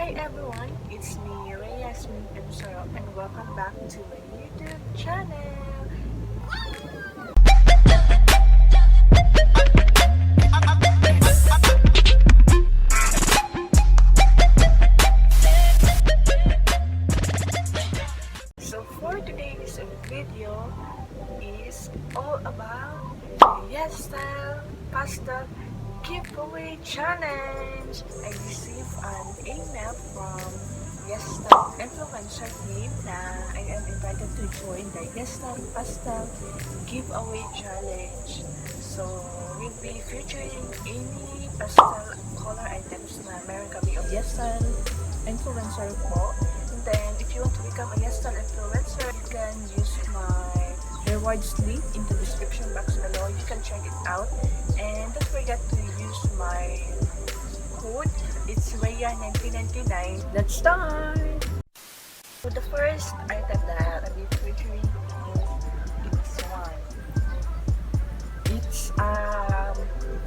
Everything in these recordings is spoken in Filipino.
Hi everyone, it's me, Rea Jasmine Sarong, and welcome back to my YouTube channel. So for today's video is all about YesStyle Pastel Giveaway Challenge. I received an email from YesStyle Influencer Team na I am invited to join the YesStyle Pastel Giveaway Challenge. So we'll be featuring any pastel color items na meron kami of YesStyle Influencer po. And then if you want to become a YesStyle Influencer, you can use my rewards link in the description box below. You can check it out. And don't forget to use my code. It's REA1999. Let's start! So the first item that I'll be featuring is this one. It's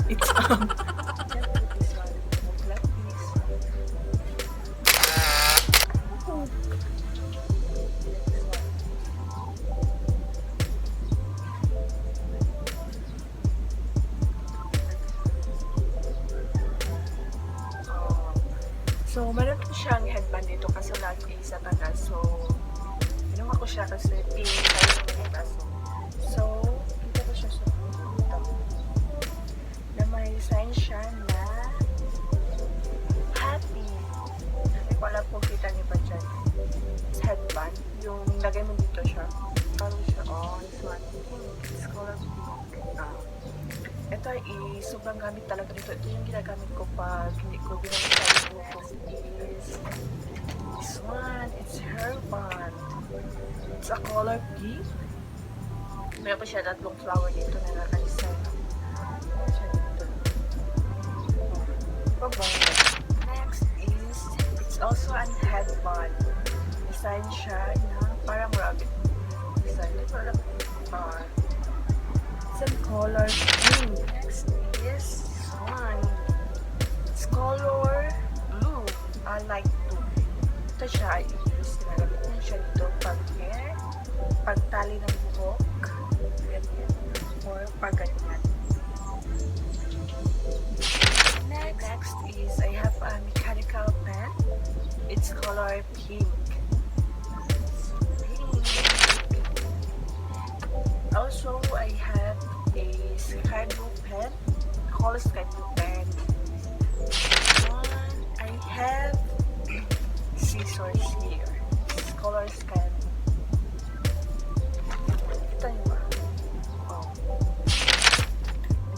this one. Look like this. Oh. So, meron ko siyang headband dito kasi lagi sa tagal. So, pinuha ko siya kasi pink size ng taso. So, dito ko siya sa dito. Na may design siya na happy. Hindi ko alam kung kita niyo ba dyan. It's headband. Yung lagay mo dito siya. Parang siya, oh, this one. It's color pink. Ito ay sobrang gamit talaga dito. Ito yung ginagamit ko pag hindi ko ginamit sa buko. Is this one. It's hair band. It's a color pink. Meron pa siya tatlong flower dito na naka-design. Meron siya dito. Next is, it's also an headband. Design siya na parang rabbit. Design. Ito lang. Some color blue. Next is this one. It's color blue. I like blue. Ito siya ay ginagamit niya siya dito pag hair, pagtali ng buhok, ganyan, or pag ganyan. Next is I have a mechanical pen. It's color pink. Also, I have a sky blue pen, color sky blue pen. I have scissors here. It's color sky blue. Ito yung ba? Oh.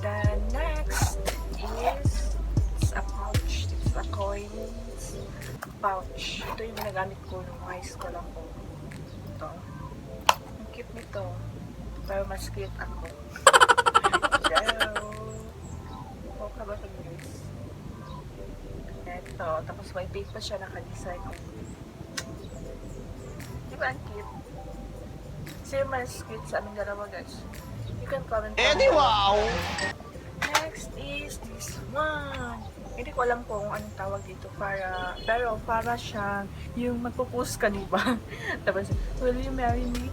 The next is it's a pouch. It's a coins pouch. Ito yung ginagamit ko nung high school ako. Ito. Ang cute nito. Pero mas cute ako. Hello! Okay ba ito guys? Ito. Tapos may pink pa siya naka-design. Di ba ang cute? Kasi mas cute sa aming dalawa guys. You can comment wow! Next is this one. Hindi ko alam kung anong tawag dito pero para siya yung magpo-post ka, diba? Tapos, will you marry me?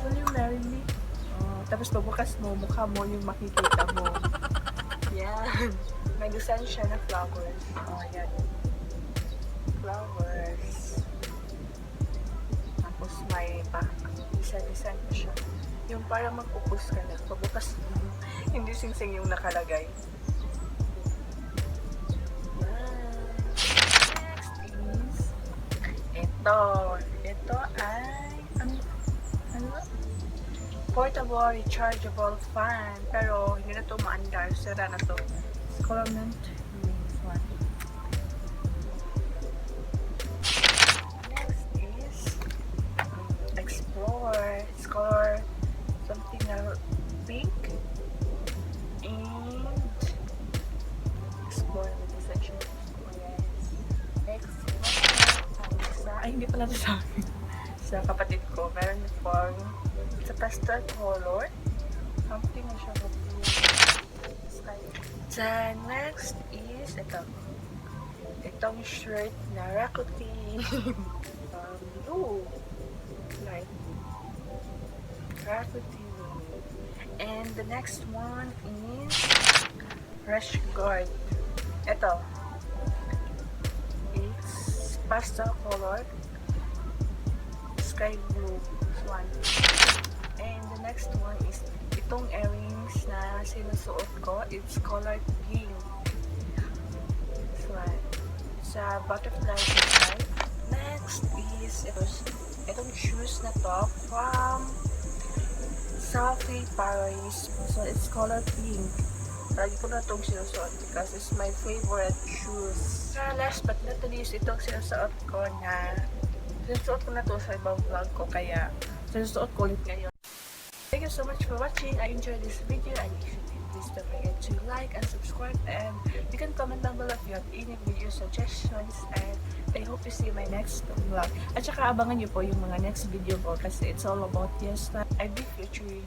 Will you marry me? Tapos pagbukas mo, mukha mo yung makikita mo. Yan. May design siya na flowers. Yan. Flowers. Tapos may design ko siya. Yung parang magpupus ka na. Pagbukas mo, hindi sing-sing yung nakalagay. Yan. Next is ito. Ito ay portable rechargeable fan, pero hindi na ito maandar, sira na ito. It's color mint. This one. Next is explore. It's color something na pink and explore with this section. Next ay hindi pala ito sa akin. Sa kapatid ko, meron pang sa pastel color. Something na siya blue. The next is ito. itong shirt na Rakuten. Blue. Like Rakuten. And the next one is Rush Guard. Ito. It's pastel color. Sky blue. This one. And the next one is itong earrings na sinusuot ko. It's color pink. This one. It's a butterfly design. Next is itong shoes na to from Sophie Paris. So it's color pink. Lagi ko na itong sinusuot because it's my favorite shoes. Last but not least, itong sinusuot ko na to sa ibang vlog ko, kaya sinusuot ko ulit ngayon. Thank you so much for watching. I enjoyed this video, and if you did, please don't forget to like and subscribe, and you can comment down below if you have any video suggestions, and I hope to see my next vlog. At saka abangan niyo po yung mga next video ko kasi it's all about YesStyle. I'll be featuring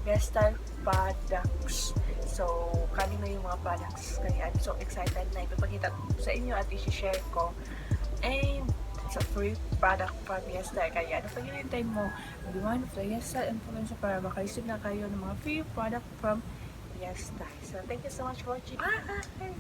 YesStyle products. So, kanina yung mga products. Kaya I'm so excited na ipapakita sa inyo at i-share ko. And it's a free product from YesStyle. Kaya ano pa hinihintay mo? Be one of the YesStyle influencer para makareceive na kayo ng mga free product from YesStyle. So, thank you so much for watching. Bye!